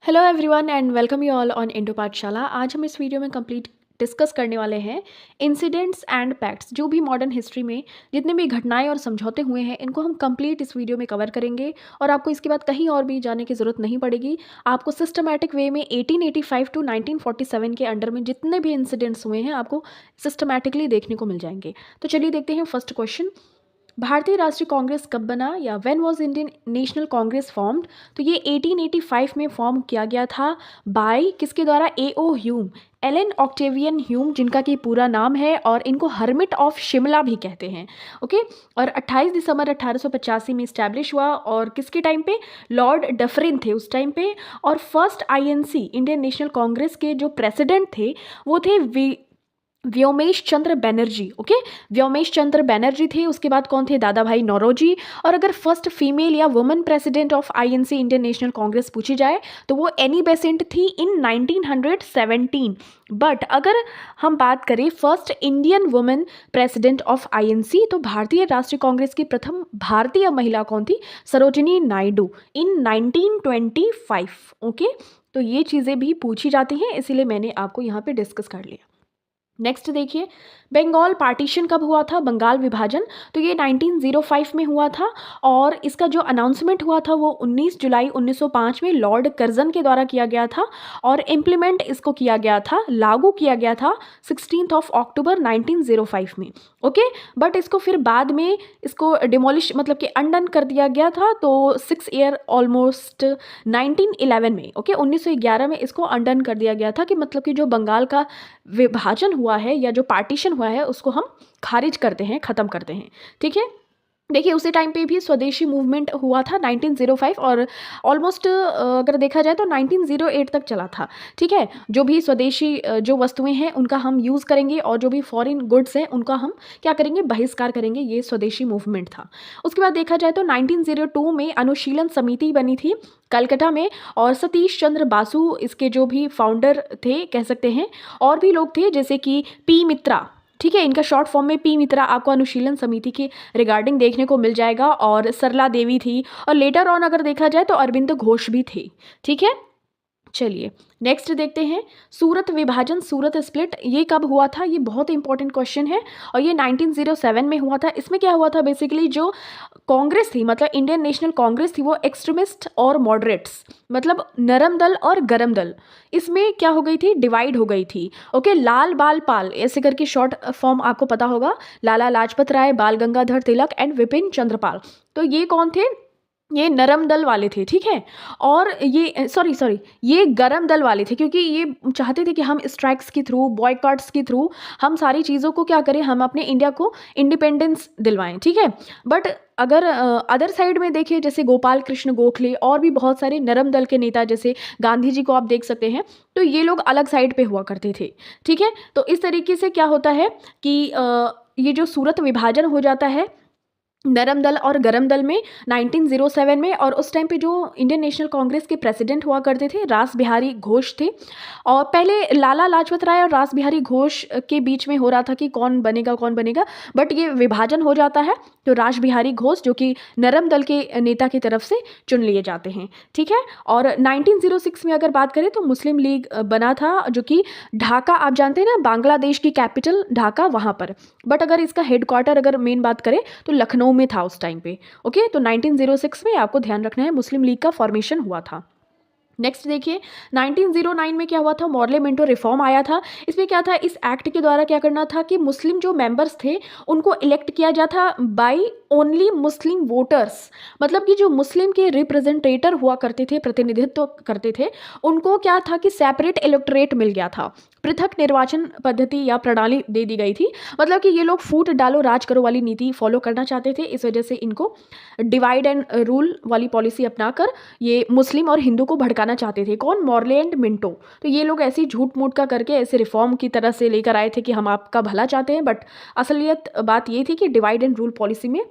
Hello everyone and welcome you all on Indo पाठशाला। आज हम इस वीडियो में कंप्लीट डिस्कस करने वाले हैं इंसिडेंट्स एंड फैक्ट्स। जो भी मॉडर्न हिस्ट्री में जितने भी घटनाएं और समझौते हुए हैं इनको हम कंप्लीट इस वीडियो में कवर करेंगे और आपको इसके बाद कहीं और भी जाने की ज़रूरत नहीं पड़ेगी। आपको सिस्टमैटिक वे में 1885 टू 1947 के अंडर में जितने भी इंसिडेंट्स हुए हैं आपको सिस्टमैटिकली देखने को मिल जाएंगे। तो चलिए देखते हैं फर्स्ट क्वेश्चन। भारतीय राष्ट्रीय कांग्रेस कब बना या when was Indian National Congress formed? तो ये 1885 में फॉर्म किया गया था बाय किसके द्वारा? A O. Hume, Allan Octavian Hume, जिनका कि पूरा नाम है, और इनको हर्मिट ऑफ शिमला भी कहते हैं। ओके। और 28 दिसंबर 1885 में इस्टेब्लिश हुआ और किसके टाइम पे? लॉर्ड डफरिन थे उस टाइम पे। और first INC Indian National Congress के जो प्रेसिडेंट थे वो थे व्योमेश चंद्र बनर्जी। ओके, व्योमेश चंद्र बनर्जी थे। उसके बाद कौन थे? दादा भाई नौरोजी। और अगर फर्स्ट फीमेल या women president of INC Indian National Congress पूछी जाए तो वो एनी बेसेंट थी इन 1917। बट अगर हम बात करें first Indian women president of INC तो भारतीय राष्ट्रीय कांग्रेस की प्रथम भारतीय महिला कौन थी? सरोजिनी नायडू इन 1925। ओके, तो ये चीज़ें भी पूछी जाती हैं, इसीलिए मैंने आपको यहाँ पे डिस्कस कर लिया। नेक्स्ट देखिए, बंगाल पार्टीशन कब हुआ था? बंगाल विभाजन। तो ये 1905 में हुआ था और इसका जो अनाउंसमेंट हुआ था वो 19 जुलाई 1905 में लॉर्ड कर्जन के द्वारा किया गया था और इम्प्लीमेंट इसको किया गया था, लागू किया गया था 16 अक्टूबर 1905 में। ओके, बट इसको फिर बाद में इसको डिमोलिश मतलब कि अनडन कर दिया गया था। तो 6 ईयर ऑलमोस्ट 1911 में, ओके, 1911 में इसको अनडन कर दिया गया था कि मतलब कि जो बंगाल का विभाजन हुआ है या जो पार्टीशन हुआ है उसको हम खारिज करते हैं, ख़त्म करते हैं। ठीक है, देखिए उसी टाइम पे भी स्वदेशी मूवमेंट हुआ था 1905 और ऑलमोस्ट अगर देखा जाए तो 1908 तक चला था। ठीक है, जो भी स्वदेशी जो वस्तुएं हैं उनका हम यूज़ करेंगे और जो भी फॉरेन गुड्स हैं उनका हम क्या करेंगे? बहिष्कार करेंगे। ये स्वदेशी मूवमेंट था। उसके बाद देखा जाए तो 1902 में अनुशीलन समिति बनी थी कलकत्ता में और सतीश चंद्र बासु इसके जो भी फाउंडर थे कह सकते हैं। और भी लोग थे जैसे कि पी मित्रा। ठीक है, इनका शॉर्ट फॉर्म में पी मित्रा आपको अनुशीलन समिति के रिगार्डिंग देखने को मिल जाएगा। और सरला देवी थी और लेटर ऑन अगर देखा जाए तो अरविंद घोष भी थे। ठीक है, चलिए नेक्स्ट देखते हैं, सूरत विभाजन, सूरत स्प्लिट, ये कब हुआ था? ये बहुत इंपॉर्टेंट क्वेश्चन है और ये 1907 में हुआ था। इसमें क्या हुआ था? बेसिकली जो कांग्रेस थी मतलब इंडियन नेशनल कांग्रेस थी वो एक्सट्रीमिस्ट और मॉडरेट्स मतलब नरम दल और गरम दल, इसमें क्या हो गई थी? डिवाइड हो गई थी। ओके, लाल बाल पाल ऐसे करके शॉर्ट फॉर्म आपको पता होगा, लाला लाजपत राय, बाल गंगाधर तिलक एंड विपिन चंद्रपाल। तो ये कौन थे? ये नरम दल वाले थे। ठीक है, और ये सॉरी ये गरम दल वाले थे क्योंकि ये चाहते थे कि हम स्ट्राइक्स के थ्रू, बॉयकॉट्स के थ्रू हम सारी चीज़ों को क्या करें? हम अपने इंडिया को इंडिपेंडेंस दिलवाएं। ठीक है, बट अगर अदर साइड में देखिए जैसे गोपाल कृष्ण गोखले और भी बहुत सारे नरम दल के नेता जैसे गांधी जी को आप देख सकते हैं, तो ये लोग अलग साइड पे हुआ करते थे। ठीक है, तो इस तरीके से क्या होता है कि ये जो सूरत विभाजन हो जाता है नरम दल और गरम दल में 1907 में। और उस टाइम पे जो इंडियन नेशनल कांग्रेस के प्रेसिडेंट हुआ करते थे रास बिहारी घोष थे। और पहले लाला लाजपत राय और रास बिहारी घोष के बीच में हो रहा था कि कौन बनेगा कौन बनेगा, बट ये विभाजन हो जाता है तो रास बिहारी घोष जो कि नरम दल के नेता की तरफ से चुन लिए जाते हैं। ठीक है, और 1906 में अगर बात करें तो मुस्लिम लीग बना था जो कि ढाका, आप जानते हैं ना बांग्लादेश की कैपिटल ढाका, वहाँ पर। बट अगर इसका हेडक्वार्टर अगर मेन बात करें तो लखनऊ में था उस टाइम पे। ओके, तो 1906 में आपको ध्यान रखना है मुस्लिम लीग का फॉर्मेशन हुआ था। नेक्स्ट देखिए, 1909 में क्या हुआ था? मॉर्ले मिंटो रिफॉर्म आया था। इसमें क्या था? इस एक्ट के द्वारा क्या करना था कि मुस्लिम जो मेंबर्स थे उनको इलेक्ट किया जाता बाय ओनली मुस्लिम वोटर्स, मतलब कि जो मुस्लिम के रिप्रेजेंटेटर हुआ करते थे, प्रतिनिधित्व करते थे, उनको क्या था कि सेपरेट इलेक्टोरेट मिल गया था, पृथक निर्वाचन पद्धति या प्रणाली दे दी गई थी। मतलब कि ये लोग फूट डालो राज करो वाली नीति फॉलो करना चाहते थे, इस वजह से इनको डिवाइड एंड रूल वाली पॉलिसी अपनाकर ये मुस्लिम और हिंदू को भड़काना चाहते थे। कौन? Morley and Minto. तो ये लोग ऐसी झूठ मूठ का करके ऐसे रिफॉर्म की तरह से लेकर आए थे कि हम आपका भला चाहते हैं, बट असलियत बात ये थी कि डिवाइड एंड रूल पॉलिसी में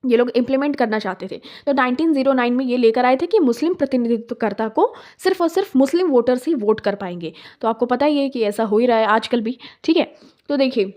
ये लोग इम्प्लीमेंट करना चाहते थे। तो 1909 में ये लेकर आए थे कि मुस्लिम प्रतिनिधित्वकर्ता को सिर्फ और सिर्फ मुस्लिम वोटर्स ही वोट कर पाएंगे। तो आपको पता ही है कि ऐसा हो ही रहा है आजकल भी। ठीक है, तो देखिए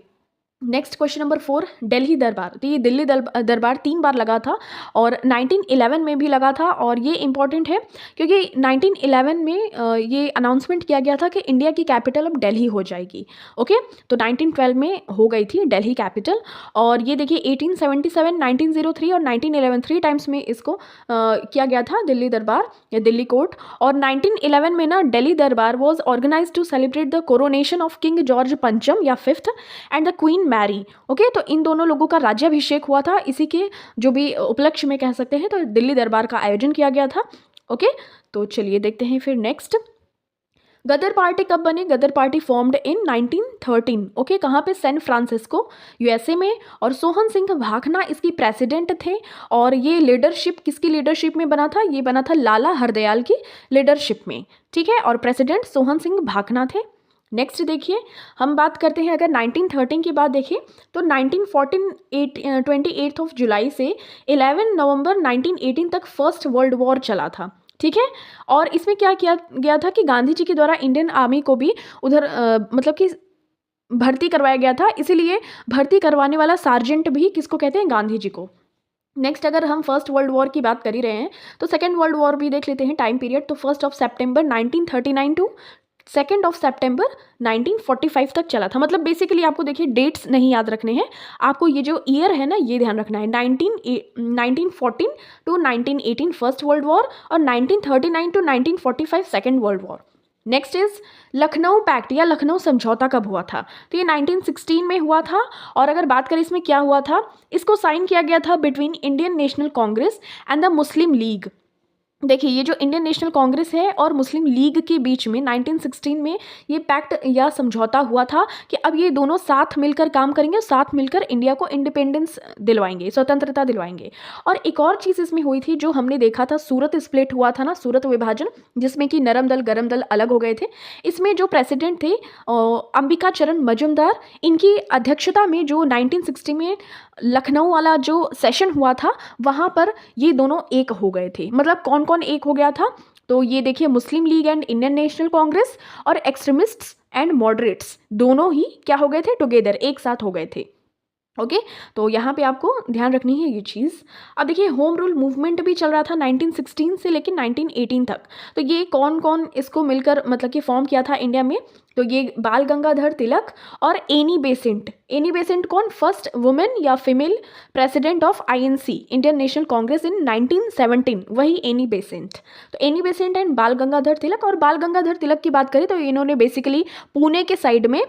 नेक्स्ट क्वेश्चन नंबर 4, दिल्ली दरबार। तो ये दिल्ली दरबार 3 बार लगा था और 1911 में भी लगा था और ये इम्पॉर्टेंट है क्योंकि 1911 में ये अनाउंसमेंट किया गया था कि इंडिया की कैपिटल अब दिल्ली हो जाएगी। ओके, तो 1912 में हो गई थी दिल्ली कैपिटल। और ये देखिए 1877, 1903 और 1911 3 टाइम्स में इसको किया गया था दिल्ली दरबार या दिल्ली कोर्ट। और 1911 में ना Delhi Durbar was organise to celebrate the coronation of king George पंचम या fifth and the queen Mary. Okay, तो इन दोनों लोगों का राज्याभिषेक हुआ था, इसी के जो भी उपलक्ष्य में कह सकते हैं, तो दिल्ली दरबार का आयोजन किया गया था। ओके, तो चलिए देखते हैं फिर नेक्स्ट। गदर पार्टी कब बने? गदर पार्टी फॉर्म्ड इन 1913। ओके, कहाँ पे? सैन फ्रांसिस्को, यूएसए में। और सोहन सिंह भाखना इसकी प्रेसिडेंट थे। और ये लीडरशिप किसकी लीडरशिप में बना था? ये बना था लाला हरदयाल की लीडरशिप में। ठीक है, और प्रेसिडेंट सोहन सिंह भाखना थे। नेक्स्ट देखिए, हम बात करते हैं अगर 1913 की बात देखिए तो 1914 28 ऑफ जुलाई से 11 नवंबर 1918 तक फर्स्ट वर्ल्ड वॉर चला था। ठीक है, और इसमें क्या किया गया था कि गांधी जी के द्वारा इंडियन आर्मी को भी उधर मतलब कि भर्ती करवाया गया था, इसीलिए भर्ती करवाने वाला सार्जेंट भी किसको कहते हैं? गांधी जी को। नेक्स्ट अगर हम फर्स्ट वर्ल्ड वॉर की बात कर ही रहे हैं तो सेकेंड वर्ल्ड वॉर भी देख लेते हैं टाइम पीरियड। तो 1 सितंबर 1939 टू 2 सितंबर 1945 तक चला था। मतलब बेसिकली आपको देखिए डेट्स नहीं याद रखने हैं, आपको ये जो ईयर है ना ये ध्यान रखना है। 1914 टू 1918 फर्स्ट वर्ल्ड वॉर और 1939 to 1945 second world war. Next is Lucknow pact या लखनऊ समझौता कब हुआ था? तो ये 1916 में हुआ था। और अगर बात करें इसमें क्या हुआ था, इसको साइन किया गया था between Indian National Congress and the Muslim league. देखिए ये जो इंडियन नेशनल कांग्रेस है और मुस्लिम लीग के बीच में 1916 में ये पैक्ट या समझौता हुआ था कि अब ये दोनों साथ मिलकर काम करेंगे, साथ मिलकर इंडिया को इंडिपेंडेंस दिलवाएंगे, स्वतंत्रता दिलवाएंगे। और एक और चीज़ इसमें हुई थी जो हमने देखा था, सूरत स्प्लिट हुआ था ना, सूरत विभाजन, जिसमें कि नरम दल गरम दल अलग हो गए थे। इसमें जो प्रेसिडेंट थे अंबिका चरण मजूमदार, इनकी अध्यक्षता में जो 1960 में लखनऊ वाला जो सेशन हुआ था वहाँ पर ये दोनों एक हो गए थे। मतलब कौन कौन एक हो गया था? तो ये देखिए Muslim League and Indian National Congress और एक्सट्रीमिस्ट्स एंड मॉडरेट्स दोनों ही क्या हो गए थे? टुगेदर, एक साथ हो गए थे। ओके, तो यहाँ पे आपको ध्यान रखनी है ये चीज़। अब देखिए होम रूल मूवमेंट भी चल रहा था 1916 से लेकिन 1918 तक। तो ये कौन कौन इसको मिलकर मतलब कि फॉर्म किया था इंडिया में? तो ये बाल गंगाधर तिलक और एनी बेसेंट। एनी बेसेंट कौन? फर्स्ट वुमेन या female president of INC, Indian National Congress, in 1917, वही एनी बेसेंट। तो Annie Besant and Bal Gangadhar Tilak. और बाल गंगाधर तिलक की बात करें तो इन्होंने बेसिकली पुणे के साइड में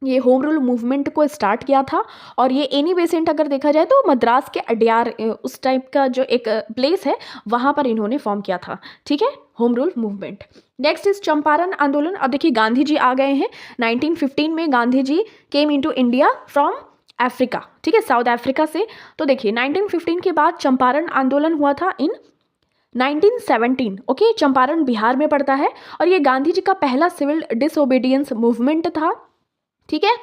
ये होम रूल मूवमेंट को स्टार्ट किया था। और ये एनी बेसेंट अगर देखा जाए तो मद्रास के अड्यार उस टाइप का जो एक प्लेस है वहाँ पर इन्होंने फॉर्म किया था। ठीक है, home rule movement. Next is Champaran आंदोलन। अब देखिए गांधी जी आ गए हैं 1915 में। Gandhi ji came into India from Africa, ठीक है, साउथ अफ्रीका से। तो देखिए 1915 के बाद चंपारण आंदोलन हुआ था इन 1917। ओके, चंपारण बिहार में पड़ता है और ये गांधी जी का पहला सिविल डिसओबीडियंस मूवमेंट था। ठीक है,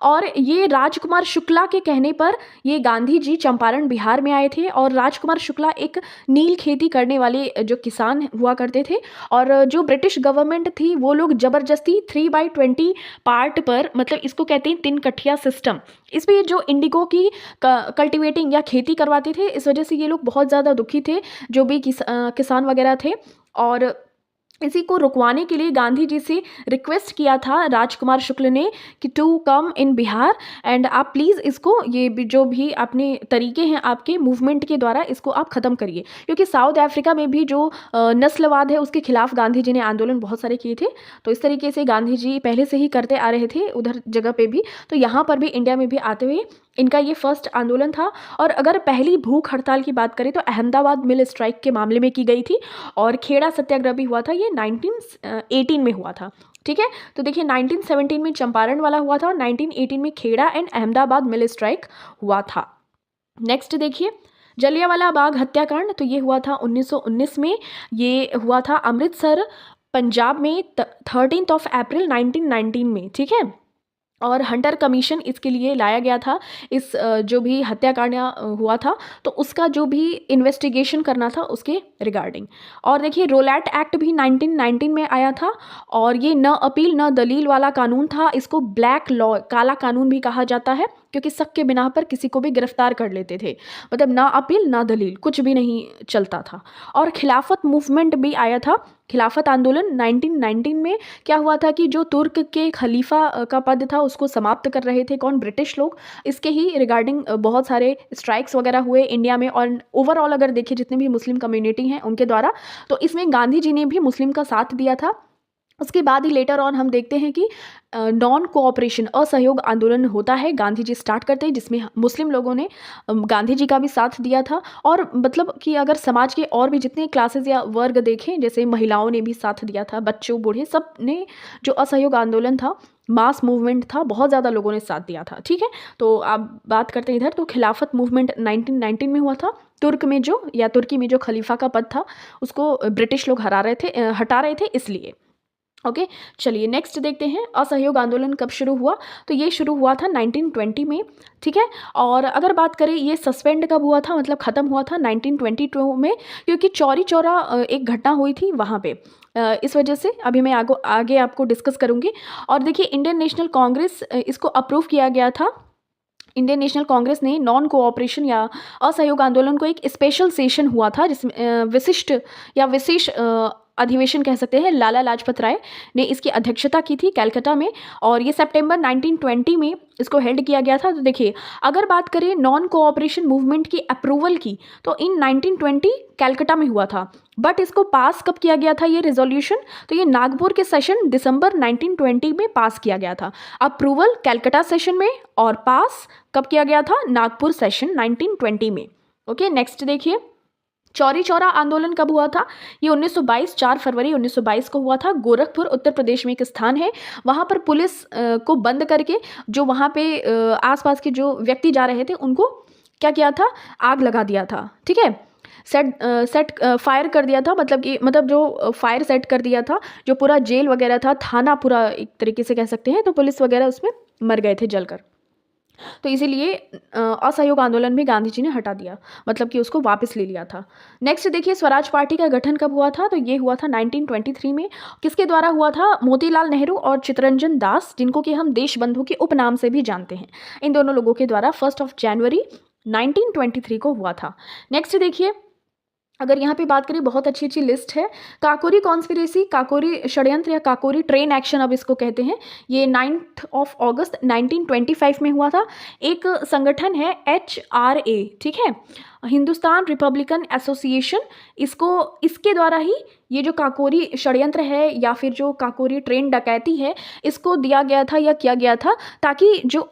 और ये राजकुमार शुक्ला के कहने पर ये गांधी जी चंपारण बिहार में आए थे। और राजकुमार शुक्ला एक नील खेती करने वाले जो किसान हुआ करते थे। और जो ब्रिटिश गवर्नमेंट थी वो लोग ज़बरदस्ती 3/20 पार्ट पर, मतलब इसको कहते हैं 3 कठिया सिस्टम, इस पर जो इंडिगो की कल्टिवेटिंग या खेती करवाते थे। इस वजह से ये लोग बहुत ज़्यादा दुखी थे जो भी किसान वगैरह थे। और इसी को रुकवाने के लिए गांधी जी से रिक्वेस्ट किया था राजकुमार शुक्ल ने कि to come in Bihar and आप प्लीज़ इसको, ये जो भी अपने तरीके हैं आपके मूवमेंट के द्वारा, इसको आप ख़त्म करिए। क्योंकि साउथ अफ्रीका में भी जो नस्लवाद है उसके खिलाफ गांधी जी ने आंदोलन बहुत सारे किए थे। तो इस तरीके से गांधी जी पहले से ही करते आ रहे थे उधर जगह पे भी, तो यहाँ पर भी इंडिया में भी आते हुए इनका ये फर्स्ट आंदोलन था। और अगर पहली भूख हड़ताल की बात करें तो अहमदाबाद मिल स्ट्राइक के मामले में की गई थी। और खेड़ा सत्याग्रह भी हुआ था, ये 1918 में हुआ था। ठीक है, तो देखिए 1917 में चंपारण वाला हुआ था और 1918 में Kheda and Ahmedabad mill strike हुआ था। नेक्स्ट देखिए जलियांवाला बाग हत्याकांड। तो ये हुआ था 1919 में, ये हुआ था अमृतसर पंजाब में 13 अप्रैल 1919 में। ठीक है, और हंटर कमीशन इसके लिए लाया गया था। इस जो भी हत्याकांड हुआ था तो उसका जो भी इन्वेस्टिगेशन करना था उसके रिगार्डिंग। और देखिए रोलैट एक्ट भी 1919 में आया था। और ये न अपील न दलील वाला कानून था, इसको ब्लैक लॉ, काला कानून भी कहा जाता है। क्योंकि शक के बिना पर किसी को भी गिरफ्तार कर लेते थे, मतलब ना अपील ना दलील, कुछ भी नहीं चलता था। और खिलाफत मूवमेंट भी आया था। खिलाफत आंदोलन 1919 में क्या हुआ था कि जो तुर्क के खलीफा का पद था उसको समाप्त कर रहे थे कौन, ब्रिटिश लोग। इसके ही रिगार्डिंग बहुत सारे स्ट्राइक्स वगैरह हुए इंडिया में, और ओवरऑल अगर देखिए जितने भी मुस्लिम कम्युनिटी हैं उनके द्वारा, तो इसमें गांधी जी ने भी मुस्लिम का साथ दिया था। उसके बाद ही लेटर ऑन हम देखते हैं कि नॉन कोऑपरेशन असहयोग आंदोलन होता है, गांधी जी स्टार्ट करते हैं, जिसमें मुस्लिम लोगों ने गांधी जी का भी साथ दिया था। और मतलब कि अगर समाज के और भी जितने क्लासेस या वर्ग देखें, जैसे महिलाओं ने भी साथ दिया था, बच्चों बूढ़े सब ने, जो असहयोग आंदोलन था, मास मूवमेंट था, बहुत ज़्यादा लोगों ने साथ दिया था। ठीक है, तो आप बात करते हैं इधर, तो खिलाफत मूवमेंट 1919 में हुआ था। तुर्क में जो या तुर्की में जो खलीफा का पद था उसको ब्रिटिश लोग हटा रहे थे इसलिए। ओके, चलिए नेक्स्ट देखते हैं असहयोग आंदोलन कब शुरू हुआ। तो ये शुरू हुआ था 1920 में। ठीक है, और अगर बात करें ये सस्पेंड कब हुआ था, मतलब ख़त्म हुआ था 1922 में, क्योंकि चौरी चौरा एक घटना हुई थी वहाँ पे। इस वजह से अभी मैं आगे आपको डिस्कस करूँगी। और देखिए इंडियन नेशनल कांग्रेस इसको अप्रूव किया गया था। इंडियन नेशनल कांग्रेस ने नॉन कोऑपरेशन या असहयोग आंदोलन को एक स्पेशल सेशन हुआ था, जिसमें विशिष्ट या विशेष अधिवेशन कह सकते हैं, लाला लाजपत राय ने इसकी अध्यक्षता की थी कलकत्ता में, और ये सितंबर 1920 में इसको हेल्ड किया गया था। तो देखिए अगर बात करें नॉन कोऑपरेशन मूवमेंट की अप्रूवल की, तो इन 1920 कलकत्ता में हुआ था, बट इसको पास कब किया गया था ये रेजोल्यूशन, तो ये नागपुर के सेशन दिसंबर 1920 में पास किया गया था। अप्रूवल कलकत्ता सेशन में, और पास कब किया गया था, नागपुर सेशन 1920 में। ओके, नेक्स्ट देखिए चौरी चौरा आंदोलन कब हुआ था, ये 1922 4 फरवरी 1922 को हुआ था। गोरखपुर उत्तर प्रदेश में एक स्थान है, वहाँ पर पुलिस को बंद करके जो वहाँ पे आसपास के जो व्यक्ति जा रहे थे उनको क्या किया था, आग लगा दिया था। ठीक है, फायर कर दिया था, मतलब जो फायर सेट कर दिया था, जो पूरा जेल वगैरह था, थाना पूरा एक तरीके से कह सकते हैं, तो पुलिस वगैरह उसमें मर गए थे जलकर। तो इसीलिए असहयोग आंदोलन भी गांधी जी ने हटा दिया, मतलब कि उसको वापस ले लिया था। नेक्स्ट देखिए स्वराज पार्टी का गठन कब हुआ था, तो ये हुआ था 1923 में। किसके द्वारा हुआ था, मोतीलाल नेहरू और चित्तरंजन दास, जिनको कि हम देश बंधु के उपनाम से भी जानते हैं। इन दोनों लोगों के द्वारा 1 जनवरी 1923 को हुआ था। नेक्स्ट देखिए अगर यहाँ पे बात करें, बहुत अच्छी अच्छी लिस्ट है। काकोरी कॉन्स्पिरेसी, काकोरी षड्यंत्र या काकोरी ट्रेन एक्शन अब इसको कहते हैं, ये 9 अगस्त 1925 में हुआ था। एक संगठन है HRA, ठीक है, हिंदुस्तान रिपब्लिकन एसोसिएशन, इसके द्वारा ही ये जो काकोरी षड्यंत्र है या फिर जो काकोरी ट्रेन डकैती है इसको दिया गया था या किया गया था, ताकि जो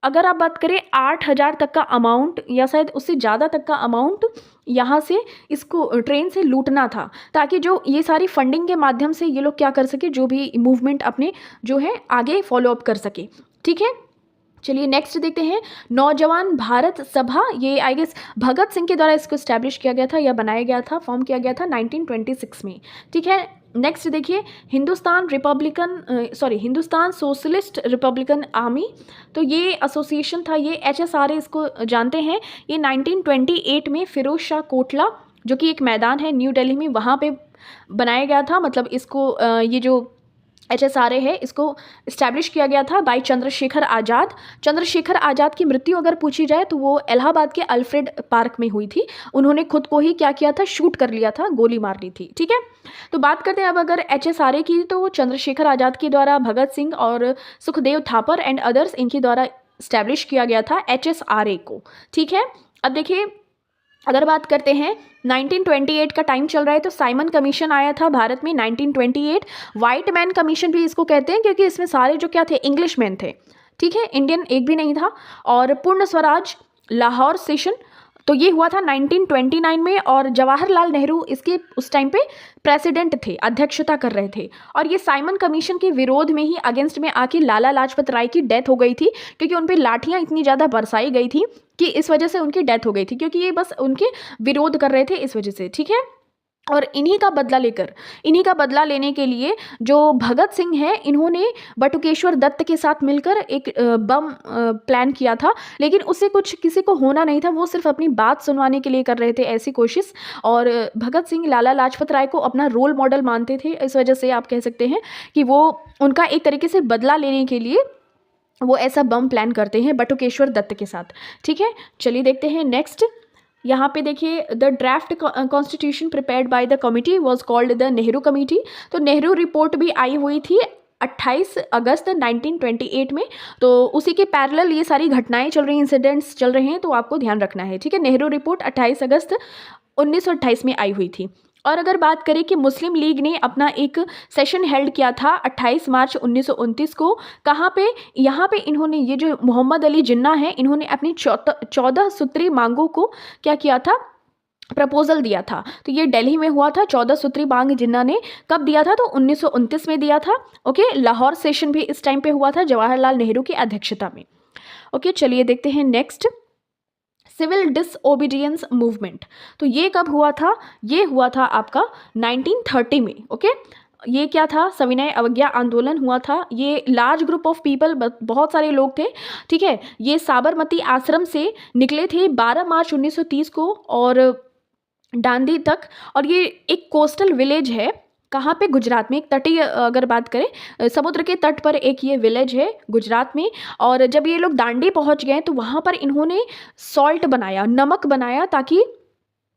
अगर आप बात करें 8,000 तक का अमाउंट या शायद उससे ज़्यादा तक का अमाउंट यहाँ से इसको ट्रेन से लूटना था, ताकि जो ये सारी फंडिंग के माध्यम से ये लोग क्या कर सके, जो भी मूवमेंट अपने जो है आगे फॉलो अप कर सके। ठीक है, चलिए नेक्स्ट देखते हैं नौजवान भारत सभा, ये आई गेस भगत सिंह के द्वारा इसको इस्टेब्लिश किया गया था या बनाया गया था, फॉर्म किया गया था 1926 में। ठीक है, नेक्स्ट देखिए हिंदुस्तान सोशलिस्ट रिपब्लिकन आर्मी, तो ये एसोसिएशन था, ये HSRA इसको जानते हैं। ये 1928 में फिरोज शाह कोटला, जो कि एक मैदान है न्यू दिल्ली में, वहाँ पे बनाया गया था। मतलब इसको ये जो HSRA है इसको इस्टेब्लिश किया गया था बाय चंद्रशेखर आज़ाद। चंद्रशेखर आज़ाद की मृत्यु अगर पूछी जाए तो वो इलाहाबाद के अल्फ्रेड पार्क में हुई थी। उन्होंने खुद को ही क्या किया था, शूट कर लिया था, गोली मार ली थी। ठीक है, तो बात करते हैं अब अगर HSRA की, तो चंद्रशेखर आज़ाद के द्वारा भगत सिंह और सुखदेव थापर एंड अदर्स, इनके द्वारा इस्टेब्लिश किया गया था HSRA को। ठीक है, अब देखिए अगर बात करते हैं 1928 का टाइम चल रहा है, तो साइमन कमीशन आया था भारत में 1928। वाइट मैन कमीशन भी इसको कहते हैं, क्योंकि इसमें सारे जो क्या थे, इंग्लिश मैन थे। ठीक है, इंडियन एक भी नहीं था। और पूर्ण स्वराज लाहौर सेशन, तो ये हुआ था 1929 में, और जवाहरलाल नेहरू इसके उस टाइम पे प्रेसिडेंट थे, अध्यक्षता कर रहे थे। और ये साइमन कमीशन के विरोध में ही, अगेंस्ट में आके लाला लाजपत राय की डेथ हो गई थी, क्योंकि उन पे लाठियां इतनी ज़्यादा बरसाई गई थी कि इस वजह से उनकी डेथ हो गई थी, क्योंकि ये बस उनके विरोध कर रहे थे इस वजह से। ठीक है, और इन्हीं का बदला लेने के लिए जो भगत सिंह हैं, इन्होंने बटुकेश्वर दत्त के साथ मिलकर एक बम प्लान किया था, लेकिन उससे कुछ किसी को होना नहीं था, वो सिर्फ अपनी बात सुनवाने के लिए कर रहे थे ऐसी कोशिश। और भगत सिंह लाला लाजपत राय को अपना रोल मॉडल मानते थे, इस वजह से आप कह सकते हैं कि वो उनका एक तरीके से बदला लेने के लिए वो ऐसा बम प्लान करते हैं बटुकेश्वर दत्त के साथ। ठीक है, चलिए देखते हैं नेक्स्ट। यहाँ पे देखिए, the draft constitution prepared by the committee was called the Nehru committee. तो नेहरू रिपोर्ट भी आई हुई थी 28 अगस्त 1928 में। तो उसी के पैरेलल ये सारी घटनाएं चल रही हैं, इंसिडेंट्स चल रहे हैं, तो आपको ध्यान रखना है। ठीक है, नेहरू रिपोर्ट 28 अगस्त 1928 में आई हुई थी। और अगर बात करें कि मुस्लिम लीग ने अपना एक सेशन हेल्ड किया था 28 मार्च 1929 को, कहाँ पे? यहाँ पे इन्होंने, ये जो मोहम्मद अली जिन्ना है, इन्होंने अपनी 14 सूत्री मांगों को क्या किया था? प्रपोजल दिया था। तो ये दिल्ली में हुआ था। 14 सूत्री मांग जिन्ना ने कब दिया था? तो 1929 में दिया था। ओके, लाहौर सेशन भी इस टाइम पे हुआ था जवाहरलाल नेहरू की अध्यक्षता में। ओके, चलिए देखते हैं नेक्स्ट, सिविल डिसओबीडियंस मूवमेंट। तो ये कब हुआ था? ये हुआ था आपका 1930 में। ओके, ये क्या था? सविनय अवज्ञा आंदोलन हुआ था। ये लार्ज ग्रुप ऑफ पीपल, बहुत सारे लोग थे। ठीक है, ये साबरमती आश्रम से निकले थे 12 मार्च 1930 को और दांडी तक। और ये एक कोस्टल विलेज है। कहाँ पे? गुजरात में। एक तटीय, अगर बात करें समुद्र के तट पर एक ये विलेज है गुजरात में। और जब ये लोग दांडी पहुँच गए तो वहाँ पर इन्होंने सॉल्ट बनाया, नमक बनाया, ताकि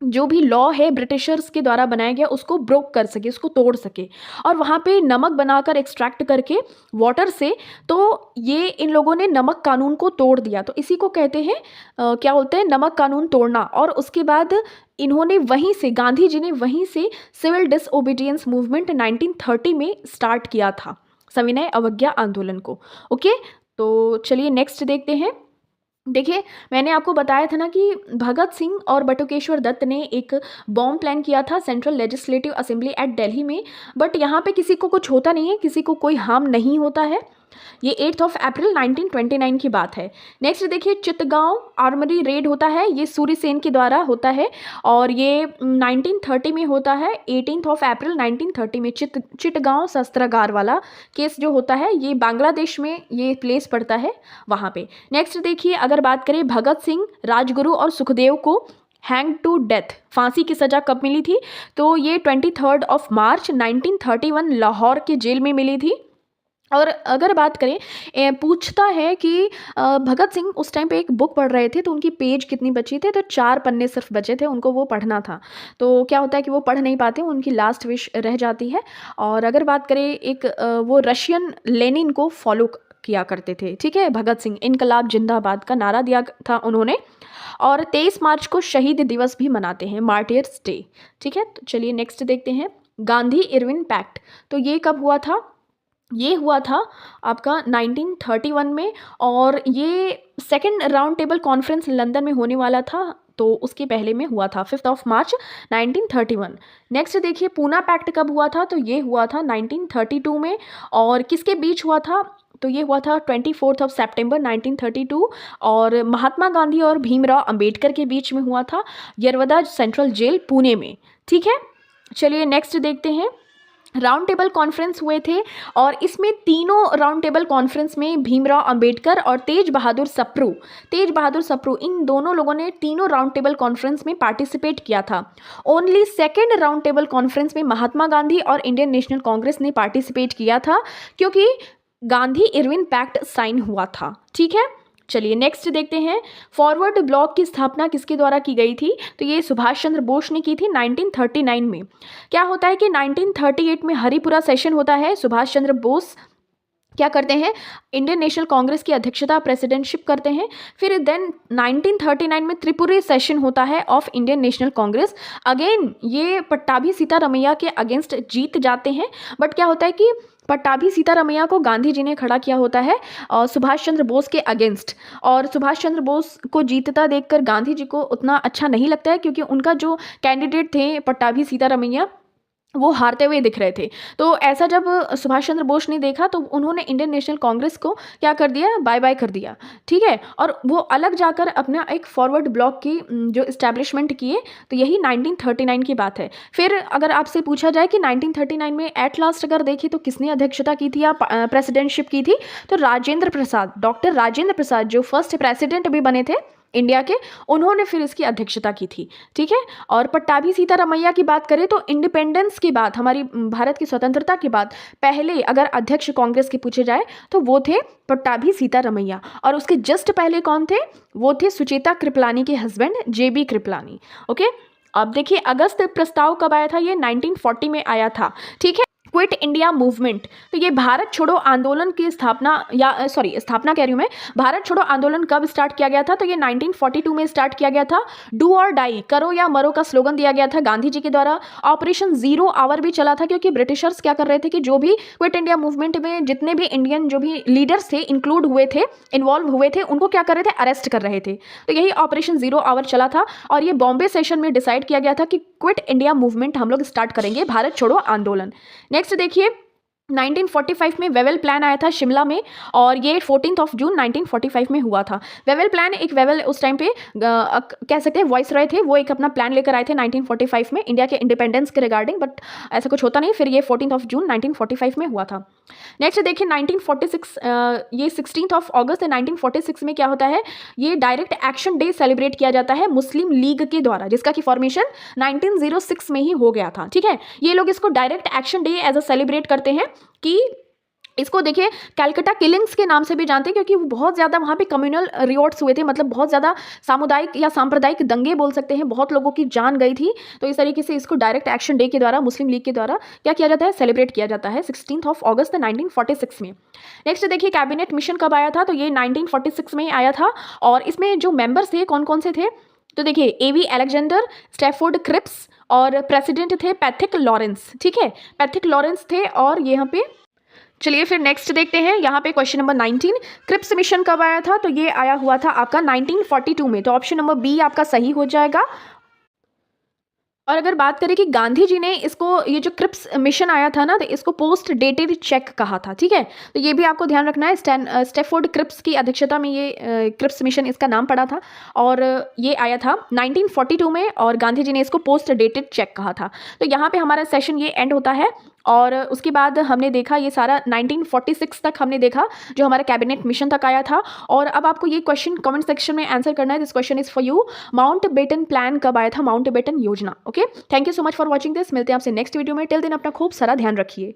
जो भी लॉ है ब्रिटिशर्स के द्वारा बनाया गया उसको ब्रोक कर सके, उसको तोड़ सके। और वहाँ पे नमक बनाकर एक्सट्रैक्ट करके वाटर से, तो ये इन लोगों ने नमक कानून को तोड़ दिया। तो इसी को कहते हैं क्या बोलते हैं? नमक कानून तोड़ना। और उसके बाद इन्होंने वहीं से, गांधी जी ने वहीं से सिविल डिसओबीडियंस मूवमेंट 1930 में स्टार्ट किया था, सविनय अवज्ञा आंदोलन को। ओके, तो चलिए नेक्स्ट देखते हैं। देखिए, मैंने आपको बताया था ना कि भगत सिंह और बटुकेश्वर दत्त ने एक बॉम्ब प्लान किया था central legislative assembly at Delhi में। बट यहाँ पे किसी को कुछ होता नहीं है, किसी को कोई हार्म नहीं होता है। ये 8 अप्रैल 1929 की बात है। नेक्स्ट देखिए, चितगांव आर्मरी रेड होता है, ये सूर्य सेन के द्वारा होता है और ये 1930 में होता है। 18 अप्रैल 1930 में चितगांव शस्त्रागार वाला केस जो होता है, ये बांग्लादेश में ये प्लेस पड़ता है वहाँ पे। नेक्स्ट देखिए, अगर बात करें भगत सिंह, राजगुरु और सुखदेव को हैंग टू डेथ, फांसी की सज़ा कब मिली थी? तो ये 23 मार्च 1931 लाहौर के जेल में मिली थी। और अगर बात करें, पूछता है कि भगत सिंह उस टाइम पे एक बुक पढ़ रहे थे, तो उनकी पेज कितनी बची थे? तो 4 पन्ने सिर्फ बचे थे, उनको वो पढ़ना था। तो क्या होता है कि वो पढ़ नहीं पाते, उनकी लास्ट विश रह जाती है। और अगर बात करें, एक वो रशियन लेनिन को फॉलो किया करते थे। ठीक है, भगत सिंह इनकलाब जिंदाबाद का नारा दिया था उन्होंने। और 23 मार्च को शहीद दिवस भी मनाते हैं, मार्टियर्स डे। ठीक है, तो चलिए नेक्स्ट देखते हैं, गांधी इरविन पैक्ट। तो ये कब हुआ था? ये हुआ था आपका 1931 में। और ये second round table conference London में होने वाला था, तो उसके पहले में हुआ था 5 मार्च 1931। नेक्स्ट देखिए, पूना पैक्ट कब हुआ था? तो ये हुआ था 1932 में। और किसके बीच हुआ था? तो ये हुआ था 24 सितंबर 1932 और महात्मा गांधी और भीमराव अंबेडकर के बीच में हुआ था, यरवदा सेंट्रल जेल पुणे में। ठीक है, चलिए नेक्स्ट देखते हैं। राउंड टेबल कॉन्फ्रेंस हुए थे और इसमें तीनों राउंड टेबल कॉन्फ्रेंस में भीमराव अंबेडकर और तेज बहादुर सप्रू इन दोनों लोगों ने तीनों राउंड टेबल कॉन्फ्रेंस में पार्टिसिपेट किया था। Only second round table conference में महात्मा गांधी और इंडियन नेशनल कांग्रेस ने पार्टिसिपेट किया था, क्योंकि गांधी इरविन पैक्ट साइन हुआ था। ठीक है, चलिए नेक्स्ट देखते हैं, फॉरवर्ड ब्लॉक की स्थापना किसके द्वारा की गई थी? तो ये सुभाष चंद्र बोस ने की थी 1939 में। क्या होता है कि 1938 में हरिपुरा सेशन होता है, सुभाष चंद्र बोस क्या करते हैं? इंडियन नेशनल कांग्रेस की अध्यक्षता, प्रेसिडेंटशिप करते हैं। फिर देन 1939 में त्रिपुरी सेशन होता है of Indian National Congress. Again ये पट्टाभी सीतारमैया के अगेंस्ट जीत जाते हैं। बट क्या होता है कि पट्टाभी सीतारमैया को गांधी जी ने खड़ा किया होता है सुभाष चंद्र बोस के अगेंस्ट। और सुभाष चंद्र बोस को जीतता देखकर गांधी जी को उतना अच्छा नहीं लगता है, क्योंकि उनका जो कैंडिडेट थे पट्टाभी सीतारमैया, वो हारते हुए दिख रहे थे। तो ऐसा जब सुभाष चंद्र बोस ने देखा, तो उन्होंने इंडियन नेशनल कांग्रेस को क्या कर दिया? बाय बाय कर दिया। ठीक है, और वो अलग जाकर अपना एक फॉरवर्ड ब्लॉक की जो इस्टेब्लिशमेंट किए। तो यही 1939 की बात है। फिर अगर आपसे पूछा जाए कि 1939 में एट लास्ट अगर देखें तो किसने अध्यक्षता की थी या प्रेसिडेंटशिप की थी? तो राजेंद्र प्रसाद, डॉक्टर राजेंद्र प्रसाद, जो फर्स्ट प्रेसिडेंट भी बने थे इंडिया के, उन्होंने फिर इसकी अध्यक्षता की थी, ठीक है। और पट्टाभी सीतारमैया की बात करें तो इंडिपेंडेंस के बाद, हमारी भारत की स्वतंत्रता के बाद पहले अगर अध्यक्ष कांग्रेस के पूछे जाए तो वो थे पट्टाभी सीतारमैया। और उसके जस्ट पहले कौन थे? वो थे सुचेता कृपलानी के हस्बैंड JB कृपलानी। ओके, अब देखिए अगस्त प्रस्ताव कब आया था? ये 1940 में आया था, ठीक है। क्विट इंडिया मूवमेंट, तो ये भारत छोड़ो आंदोलन की स्थापना, या स्थापना कह रही हूँ मैं, भारत छोड़ो आंदोलन कब स्टार्ट किया गया था? तो ये 1942 में स्टार्ट किया गया था। डू और डाई, करो या मरो का स्लोगन दिया गया था गांधी जी के द्वारा। ऑपरेशन जीरो आवर भी चला था, क्योंकि ब्रिटिशर्स क्या कर रहे थे कि जो भी क्विट इंडिया मूवमेंट में जितने भी इंडियन जो भी लीडर्स थे, इंक्लूड हुए थे, इन्वॉल्व हुए थे, उनको क्या कर रहे थे? अरेस्ट कर रहे थे। तो यही ऑपरेशन जीरो आवर चला था। और ये बॉम्बे सेशन में डिसाइड किया गया था कि क्विट इंडिया मूवमेंट हम लोग स्टार्ट करेंगे, भारत छोड़ो आंदोलन। नेक्स्ट देखिए 1945 में वेवेल प्लान आया था शिमला में, और ये 14 जून 1945 में हुआ था। वेवेल प्लान, एक वेवेल उस टाइम पे कह सकते हैं वॉइस रॉय थे, वो एक अपना प्लान लेकर आए थे 1945 में इंडिया के इंडिपेंडेंस के रिगार्डिंग, बट ऐसा कुछ होता नहीं। फिर ये 14 जून 1945 में हुआ था। नेक्स्ट देखिए 1946, ये 16 अगस्त 1946 में क्या होता है? ये डायरेक्ट एक्शन डे सेलिब्रेट किया जाता है मुस्लिम लीग के द्वारा, जिसका कि फॉर्मेशन 1906 में ही हो गया था, ठीक है। ये लोग इसको direct action day as a celebrate करते हैं कि इसको देखिए कैलकाटा किलिंग्स के नाम से भी जानते हैं, क्योंकि वो बहुत ज़्यादा वहाँ पे कम्युनल रिवॉर्ड्स हुए थे, मतलब बहुत ज़्यादा सामुदायिक या सांप्रदायिक दंगे बोल सकते हैं, बहुत लोगों की जान गई थी। तो इस तरीके से इसको डायरेक्ट एक्शन डे के द्वारा मुस्लिम लीग के द्वारा क्या किया जाता है? सेलिब्रेट किया जाता है 16 अगस्त 1946 में। नेक्स्ट देखिए कैबिनेट मिशन कब आया था? तो ये 1946 में ही आया था। और इसमें जो मेंबर्स थे कौन कौन से थे? तो देखिए AV अलेक्जेंडर, स्टैफोर्ड क्रिप्स, और प्रेसिडेंट थे पैथिक लॉरेंस, ठीक है, पैथिक लॉरेंस थे। और यहाँ पे चलिए फिर नेक्स्ट देखते हैं, यहाँ पे क्वेश्चन नंबर 19, क्रिप्स मिशन कब आया था? तो ये आया हुआ था आपका 1942 में, तो ऑप्शन नंबर बी आपका सही हो जाएगा। और अगर बात करें कि गांधी जी ने इसको, ये जो क्रिप्स मिशन आया था ना, तो इसको पोस्ट डेटेड चेक कहा था, ठीक है। तो ये भी आपको ध्यान रखना है। स्टैफोर्ड क्रिप्स की अध्यक्षता में ये क्रिप्स मिशन इसका नाम पड़ा था, और ये आया था 1942 में, और गांधी जी ने इसको पोस्ट डेटेड चेक कहा था। तो यहाँ पे हमारा सेशन ये एंड होता है। और उसके बाद हमने देखा ये सारा 1946 तक हमने देखा, जो हमारा कैबिनेट मिशन तक आया था। और अब आपको ये क्वेश्चन कमेंट सेक्शन में आंसर करना है। This question is for you, Mountbatten plan कब आया था? माउंटबेटन योजना। Okay, thank you so much for watching this. मिलते हैं आपसे नेक्स्ट वीडियो में। टिल दिन अपना खूब सारा ध्यान रखिए।